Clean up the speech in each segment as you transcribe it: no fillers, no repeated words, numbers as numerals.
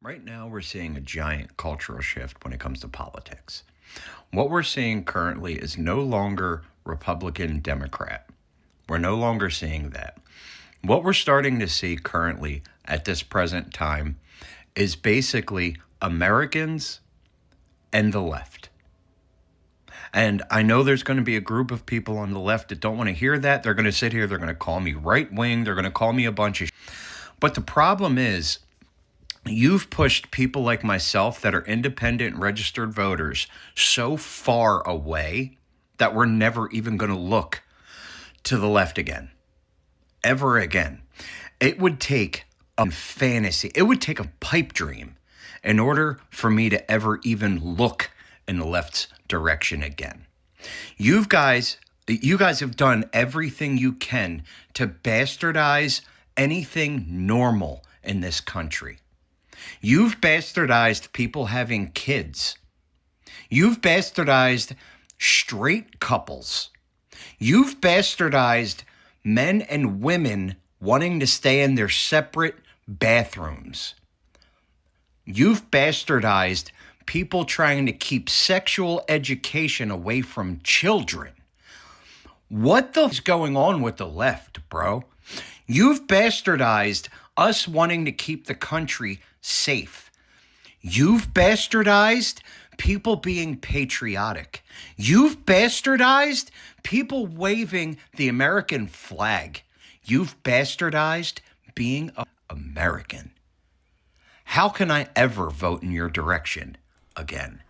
Right now, we're seeing a giant cultural shift when it comes to politics. What we're seeing currently is no longer Republican Democrat. We're no longer seeing that. What we're starting to see currently at this present time is basically Americans and the left. And I know there's going to be a group of people on the left that don't want to hear that. They're going to sit here, they're going to call me right wing, they're going to call me a bunch of. But the problem is, you've pushed people like myself that are independent registered voters so far away that we're never even going to look to the left again, ever again. It would take a fantasy, it would take a pipe dream in order for me to ever even look in the left's direction again. You guys have done everything you can to bastardize anything normal in this country. You've bastardized people having kids. You've bastardized straight couples. You've bastardized men and women wanting to stay in their separate bathrooms. You've bastardized people trying to keep sexual education away from children. What the f- is going on with the left, bro? You've bastardized us wanting to keep the country safe. You've bastardized people being patriotic. You've bastardized people waving the American flag. You've bastardized being American. How can I ever vote in your direction again?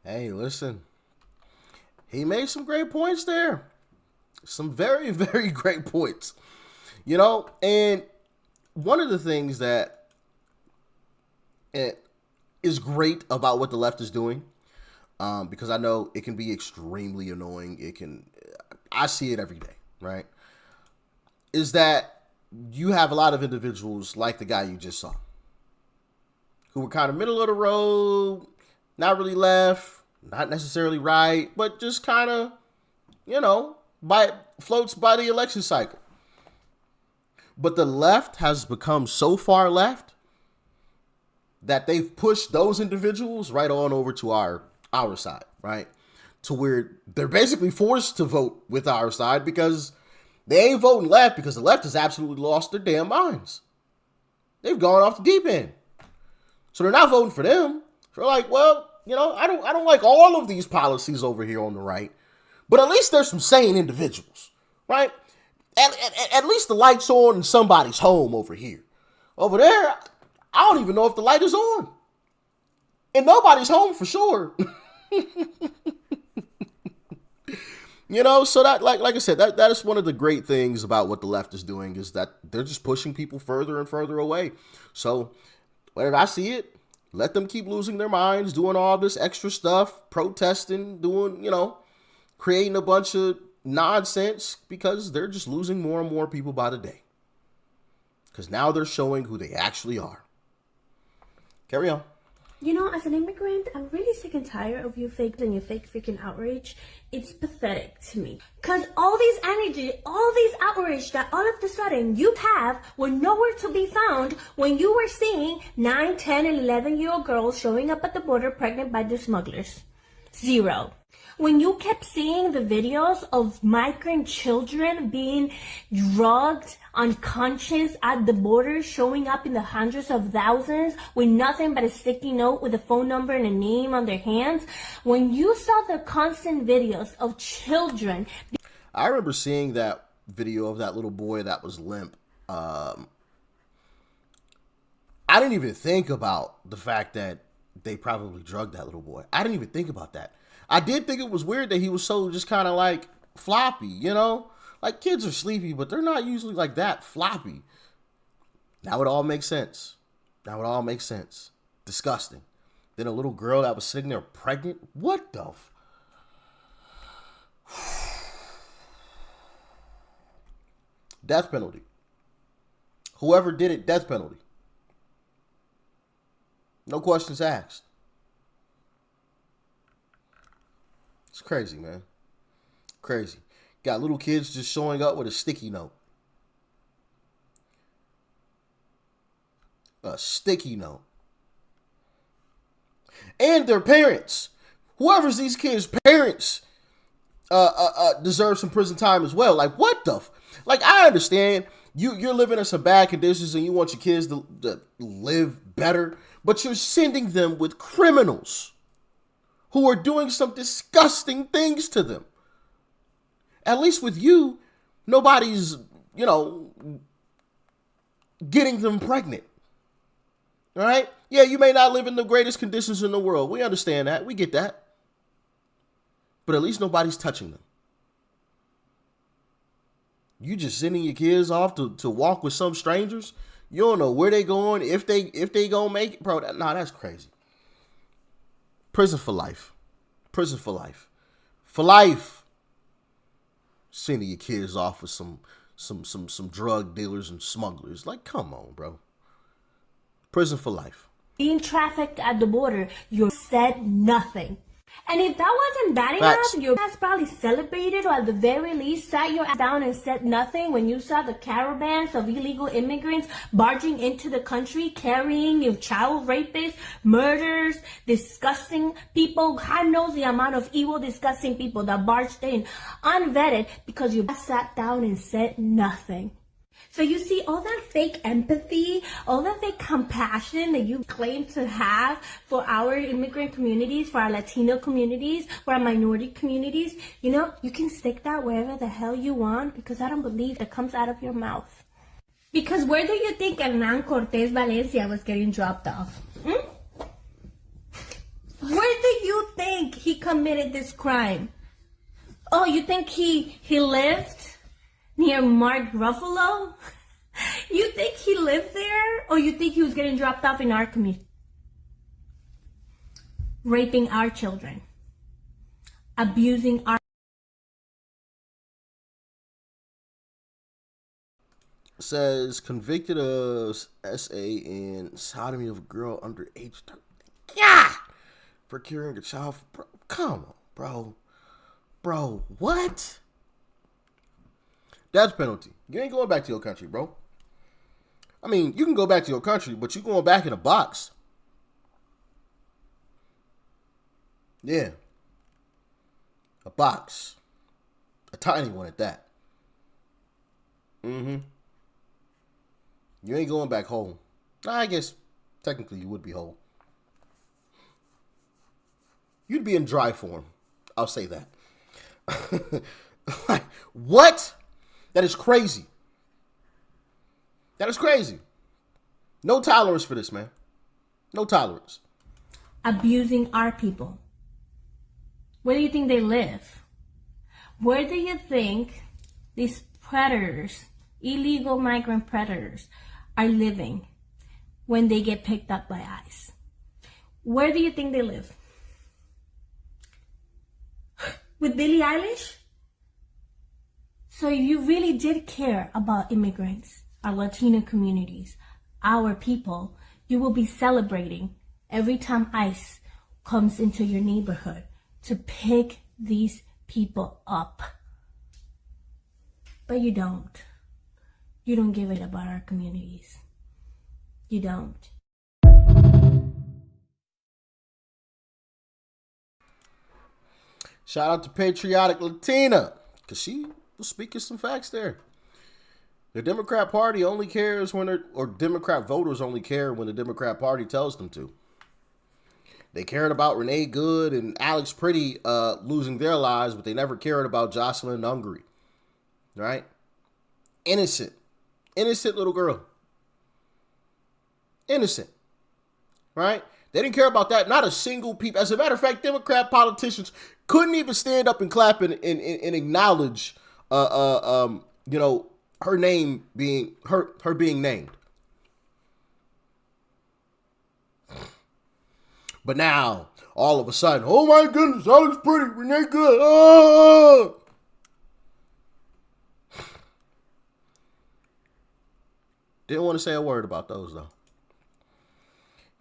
Hey, listen. He made some great points there. Some very, very great points. And one of the things that eh, is great about what the left is doing, because I know it can be extremely annoying. I see it every day, right? Is that you have a lot of individuals like the guy you just saw, who were kind of middle of the road, not really left, not necessarily right, but just kind of, by floats by the election cycle. But the left has become so far left that they've pushed those individuals right on over to our side, right? To where they're basically forced to vote with our side because they ain't voting left, because the left has absolutely lost their damn minds. They've gone off the deep end. So they're not voting for them. So they're like, well, I don't like all of these policies over here on the right, but at least there's some sane individuals, right? At least the light's on in somebody's home over here. Over there, I don't even know if the light is on. In nobody's home for sure. So that, like I said, that is one of the great things about what the left is doing, is that they're just pushing people further and further away. So whenever I see it, let them keep losing their minds, doing all this extra stuff, protesting, doing, creating a bunch of nonsense, because they're just losing more and more people by the day. Because now they're showing who they actually are. Carry on. As an immigrant, I'm really sick and tired of you fakes and your fake freaking outrage. It's pathetic to me. Cause all these energy, all these outrage that all of a sudden you have were nowhere to be found when you were seeing 9, 10, and 11-year-old girls showing up at the border pregnant by the smugglers. Zero. When you kept seeing the videos of migrant children being drugged, unconscious at the border, showing up in the hundreds of thousands with nothing but a sticky note with a phone number and a name on their hands, when you saw the constant videos of children. I remember seeing that video of that little boy that was limp. I didn't even think about the fact that they probably drugged that little boy. I didn't even think about that. I did think it was weird that he was so just kind of like floppy, Like, kids are sleepy, but they're not usually like that floppy. Now it all makes sense. Disgusting. Then a little girl that was sitting there pregnant. What the Death penalty. Whoever did it, death penalty. No questions asked. It's crazy, man. Crazy. Got little kids just showing up with a sticky note. A sticky note. And their parents. Whoever's these kids' parents deserve some prison time as well. Like, what the like, I understand you're living in some bad conditions and you want your kids to live better, but you're sending them with criminals who are doing some disgusting things to them. At least with you, nobody's, getting them pregnant. All right? Yeah, you may not live in the greatest conditions in the world. We understand that. We get that. But at least nobody's touching them. You just sending your kids off to walk with some strangers. You don't know where they going, if they gonna make it. Bro, that's crazy. Prison for life. Prison for life. For life. Sending your kids off with some drug dealers and smugglers. Like, come on, bro. Prison for life. Being trafficked at the border, you said nothing. And if that wasn't bad Facts. enough, your ass probably celebrated, or at the very least sat your ass down and said nothing when you saw the caravans of illegal immigrants barging into the country, carrying your child rapists, murderers, disgusting people. God knows the amount of evil, disgusting people that barged in unvetted because you sat down and said nothing. So you see, all that fake empathy, all that fake compassion that you claim to have for our immigrant communities, for our Latino communities, for our minority communities, you can stick that wherever the hell you want, because I don't believe that comes out of your mouth. Because where do you think Hernan Cortez Valencia was getting dropped off? Where do you think he committed this crime? Oh, you think he lived near Mark Ruffalo? You think he lived there? Or you think he was getting dropped off in our community? Raping our children. Abusing our... Says convicted of SA and sodomy of a girl under age 30. Yeah! Procuring a child. Bro, come on, bro. Bro, what? Death penalty. You ain't going back to your country, bro. I mean, you can go back to your country, but you going back in a box. Yeah. A box. A tiny one at that. You ain't going back home. I guess technically you would be whole. You'd be in dry form. I'll say that. Like, what? That is crazy. That is crazy. No tolerance for this, man. No tolerance. Abusing our people. Where do you think they live? Where do you think these predators, illegal migrant predators, are living when they get picked up by ICE? Where do you think they live? With Billie Eilish? So if you really did care about immigrants, our Latino communities, our people, you will be celebrating every time ICE comes into your neighborhood to pick these people up. But you don't. You don't give it about our communities. You don't. Shout out to Patriotic Latina, because she was speaking some facts there. The Democrat Party only cares or Democrat voters only care when the Democrat Party tells them to. They cared about Renee Good and Alex Pretty losing their lives, but they never cared about Jocelyn Hungary. Right? Innocent little girl. Innocent. Right? They didn't care about that. Not a single peep. As a matter of fact, Democrat politicians couldn't even stand up and clap and acknowledge, her name being her being named. But now, all of a sudden, oh my goodness, Alex Pretty, Renee Good. Oh! Didn't want to say a word about those though.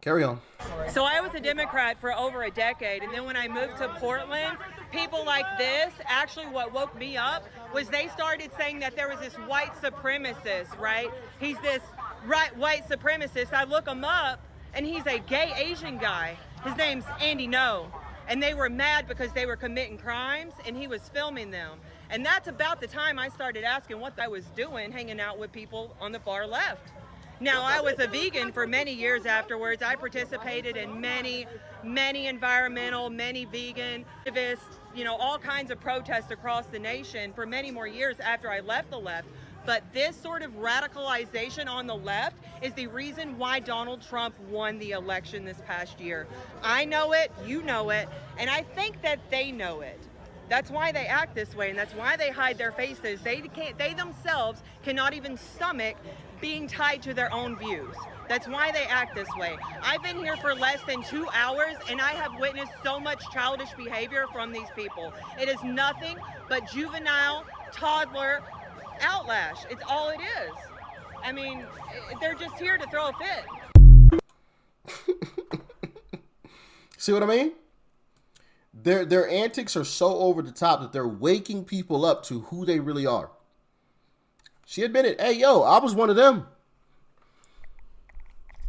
Carry on. So I was a Democrat for over a decade, and then when I moved to Portland, people like this, actually what woke me up was they started saying that there was this white supremacist, right? He's this right white supremacist. I look him up, and he's a gay Asian guy. His name's Andy No. And they were mad because they were committing crimes, and he was filming them. And that's about the time I started asking what I was doing hanging out with people on the far left. Now, I was a vegan for many years afterwards. I participated in many environmental, many vegan activists, you know, all kinds of protests across the nation for many more years after I left the left. But this sort of radicalization on the left is the reason why Donald Trump won the election this past year. I know it, you know it, and I think that they know it. That's why they act this way, and that's why they hide their faces. They themselves cannot even stomach being tied to their own views. That's why they act this way. I've been here for less than 2 hours, and I have witnessed so much childish behavior from these people. It is nothing but juvenile, toddler outlash. It's all it is. I mean, they're just here to throw a fit. See what I mean? Their antics are so over the top that they're waking people up to who they really are. She admitted, hey, yo, I was one of them.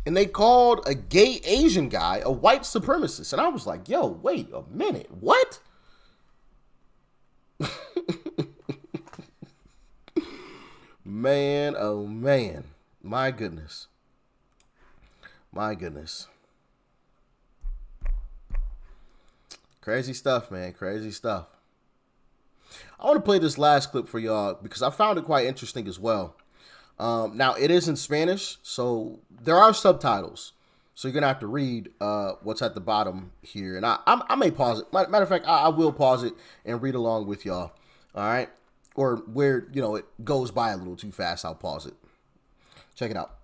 And they called a gay Asian guy a white supremacist. And I was like, yo, wait a minute. What? Man, oh man. My goodness. My goodness. Crazy stuff, man. Crazy stuff. I want to play this last clip for y'all because I found it quite interesting as well. Now, it is in Spanish, so there are subtitles. So you're going to have to read what's at the bottom here. And I may pause it. Matter of fact, I will pause it and read along with y'all. All right? Or where, you know, it goes by a little too fast, I'll pause it. Check it out.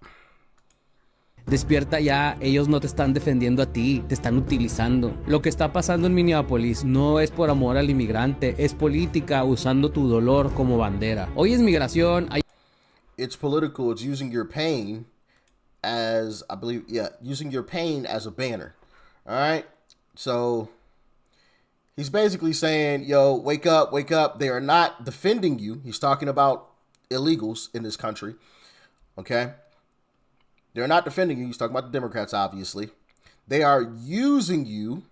Despierta ya, ellos no te están defendiendo a ti, te están utilizando. Lo que está pasando en Minneapolis no es por amor al inmigrante, es política usando tu dolor como bandera. Hoy es migración. It's political, it's using your pain as, I believe, using your pain as a banner. All right? So he's basically saying, yo, wake up, wake up. They are not defending you. He's talking about illegals in this country. Okay? They're not defending you. He's talking about the Democrats, obviously. They are using you.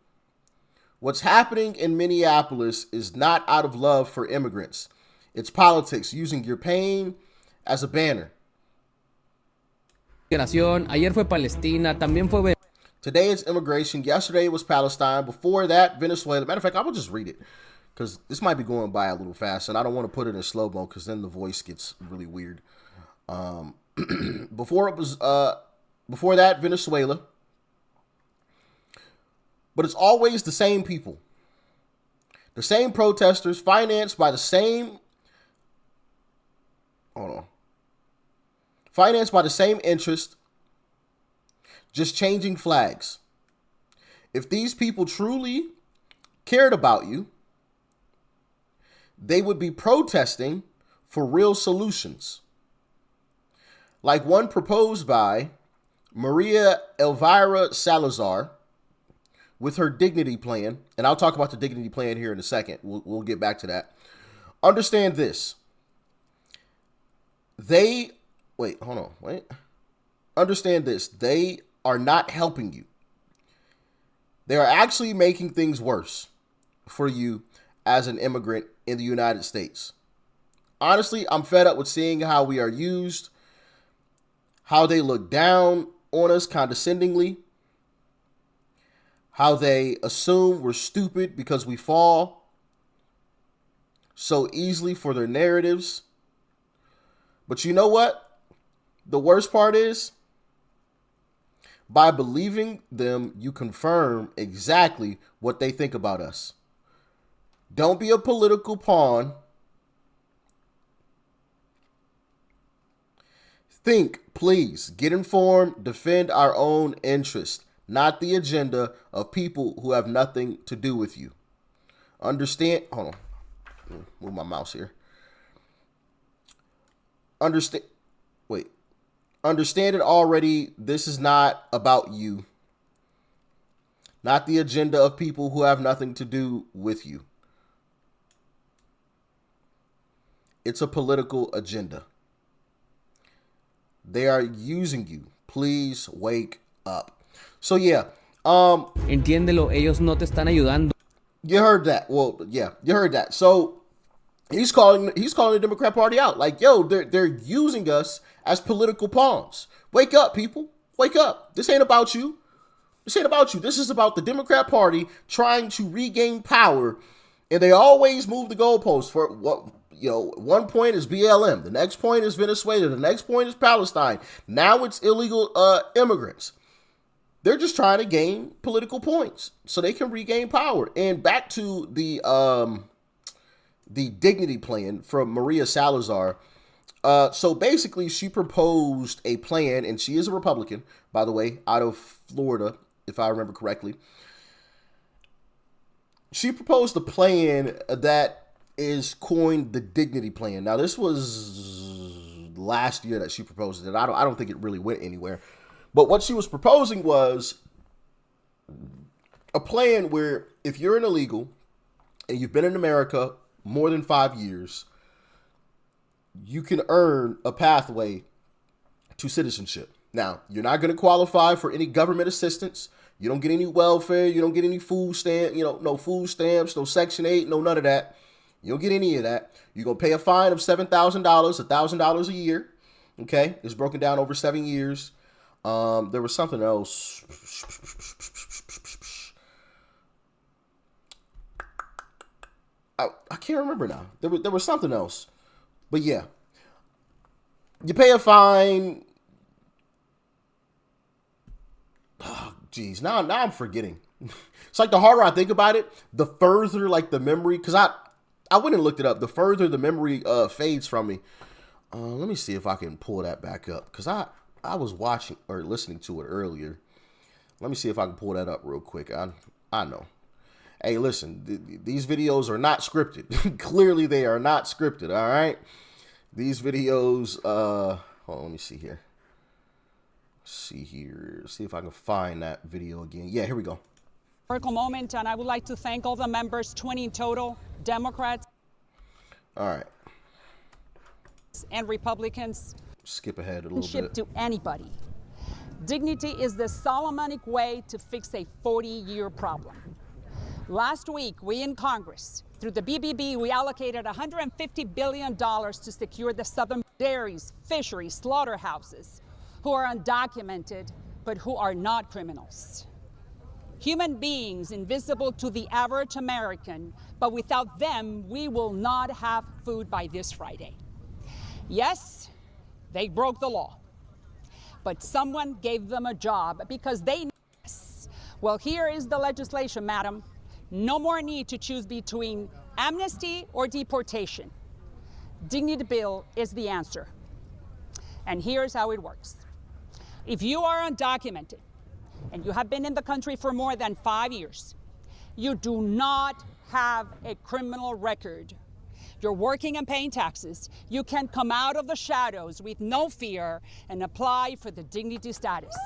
What's happening in Minneapolis is not out of love for immigrants. It's politics, using your pain as a banner. Ayer fue Palestina, también fue. Today is immigration. Yesterday was Palestine. Before that, Venezuela. Matter of fact, I will just read it because this might be going by a little fast, and I don't want to put it in slow-mo because then the voice gets really weird. Before that, Venezuela. But it's always the same people. The same protesters financed by the same interest, just changing flags. If these people truly cared about you, they would be protesting for real solutions. Like one proposed by Maria Elvira Salazar with her dignity plan. And I'll talk about the dignity plan here in a second. We'll get back to that. Understand this. Understand this. They are not helping you. They are actually making things worse for you as an immigrant in the United States. Honestly, I'm fed up with seeing how we are used, how they look down on us condescendingly, how they assume we're stupid because we fall so easily for their narratives. But you know what? The worst part is, by believing them, you confirm exactly what they think about us. Don't be a political pawn. Think, please, get informed, defend our own interest, not the agenda of people who have nothing to do with you. Understand? Hold on. Move my mouse here. Understand it already. This is not about you. Not the agenda of people who have nothing to do with you. It's a political agenda. They are using you. Please wake up. So yeah, Entiéndelo, ellos no te están ayudando. you heard that. Well, yeah, you heard that. So he's calling the Democrat Party out. Like, yo, they're using us as political pawns. Wake up, people. Wake up. This ain't about you. This ain't about you. This is about the Democrat Party trying to regain power, and they always move the goalposts. For what, one point is BLM, the next point is Venezuela, the next point is Palestine. Now it's illegal immigrants. They're just trying to gain political points so they can regain power. And back to the dignity plan from Maria Salazar. So basically, she proposed a plan, and she is a Republican, by the way, out of Florida, if I remember correctly. She proposed a plan that is coined the dignity plan. Now, this was last year that she proposed it. I don't think it really went anywhere. But what she was proposing was a plan where if you're an illegal and you've been in America more than 5 years, you can earn a pathway to citizenship. Now, you're not going to qualify for any government assistance. You don't get any welfare. You don't get any food stamp, no food stamps, no Section 8, no none of that. You don't get any of that. You're going to pay a fine of $7,000, $1,000 a year. Okay? It's broken down over 7 years. There was something else. I can't remember now. There was something else. But yeah. You pay a fine. Oh, geez. Now I'm forgetting. It's like the harder I think about it, the further like the memory, because I went and looked it up. The further the memory fades from me. Let me see if I can pull that back up, because I was watching or listening to it earlier. Let me see if I can pull that up real quick. I know. Hey, listen, these videos are not scripted. Clearly, they are not scripted, all right? These videos, hold on, let me see here. See if I can find that video again. Yeah, here we go. Moment, and I would like to thank all the members, 20 in total, Democrats. All right. And Republicans. Skip ahead a little bit. To anybody. Dignity is the Solomonic way to fix a 40-year problem. Last week, we in Congress, through the BBB, we allocated $150 billion to secure the southern dairies, fisheries, slaughterhouses, who are undocumented, but who are not criminals. Human beings invisible to the average American, but without them, we will not have food by this Friday. Yes, they broke the law, but someone gave them a job because they. Well, here is the legislation, madam. No more need to choose between amnesty or deportation. Dignity bill is the answer. And here's how it works. If you are undocumented and you have been in the country for more than 5 years, you do not have a criminal record, you're working and paying taxes, you can come out of the shadows with no fear and apply for the dignity status.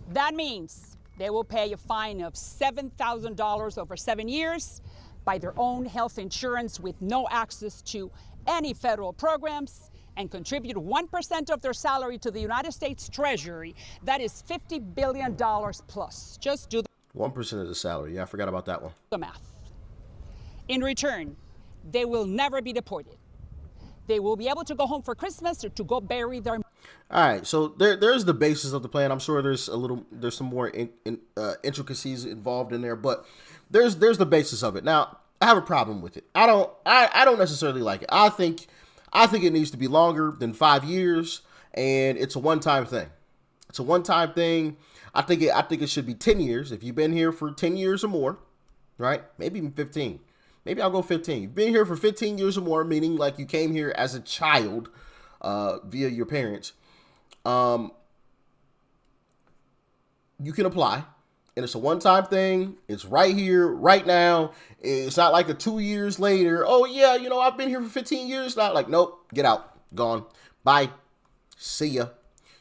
That means they will pay a fine of $7,000 over 7 years, buy their own health insurance with no access to any federal programs, and contribute 1% of their salary to the United States Treasury. That is $50 billion plus. Just do 1% of the salary. Yeah, I forgot about that one. The math. In return, they will never be deported. They will be able to go home for Christmas or to go bury their. All right, so there's the basis of the plan. I'm sure there's some more intricacies involved in there, but there's the basis of it. Now, I have a problem with it. I don't necessarily like it. I think it needs to be longer than 5 years, and it's a one-time thing. It's a one-time thing. I think it should be 10 years. If you've been here for 10 years or more, right? Maybe even 15. Maybe I'll go 15. You've been here for 15 years or more, meaning like you came here as a child via your parents. You can apply, and it's a one-time thing. It's right here, right now. It's not like a 2 years later. Oh yeah, I've been here for 15 years. Not like, nope, get out, gone, bye, see ya.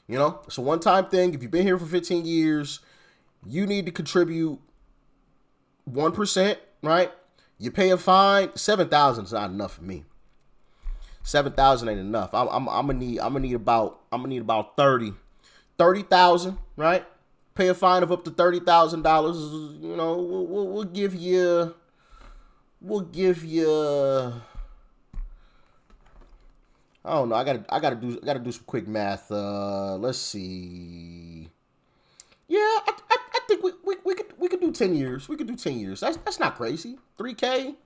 It's a one-time thing. If you've been here for 15 years, you need to contribute 1%, right? You pay a fine. $7,000 is not enough for me. 7,000 ain't enough. I'm gonna need about 30,000, right? Pay a fine of up to $30,000. You know, we'll give you. I don't know. I gotta do some quick math. Let's see. Yeah, I think we could do 10 years. We could do 10 years. That's not crazy. 3K.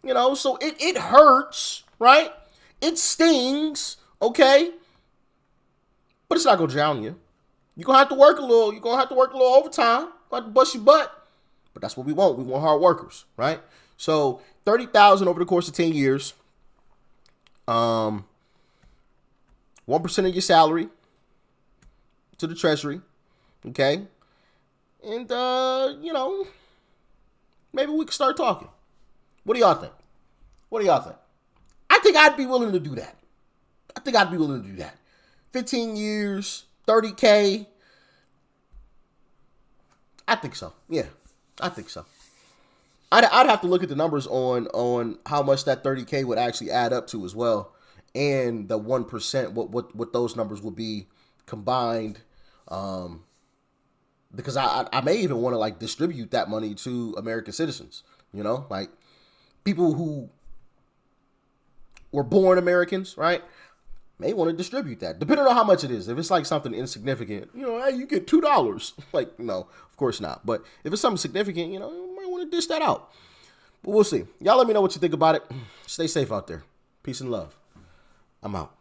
You know, so it hurts, right? It stings, okay? But it's not gonna drown you. You're gonna have to work a little. You're gonna have to work a little overtime. You're gonna have to bust your butt. But that's what we want. We want hard workers, right? So 30,000 over the course of 10 years. 1% of your salary to the Treasury, okay? And, you know, maybe we can start talking. What do y'all think? I think I'd be willing to do that. 15 years, 30K. I think so. Yeah, I think so. I'd have to look at the numbers on how much that 30K would actually add up to as well, and the 1%, what those numbers would be combined, because I may even want to like distribute that money to American citizens, you know, like people who were born Americans, right? May want to distribute that, depending on how much it is. If it's like something insignificant, you know, hey, you get $2. Like, no, of course not. But if it's something significant, you know, you might want to dish that out. But we'll see. Y'all let me know what you think about it. Stay safe out there. Peace and love. I'm out.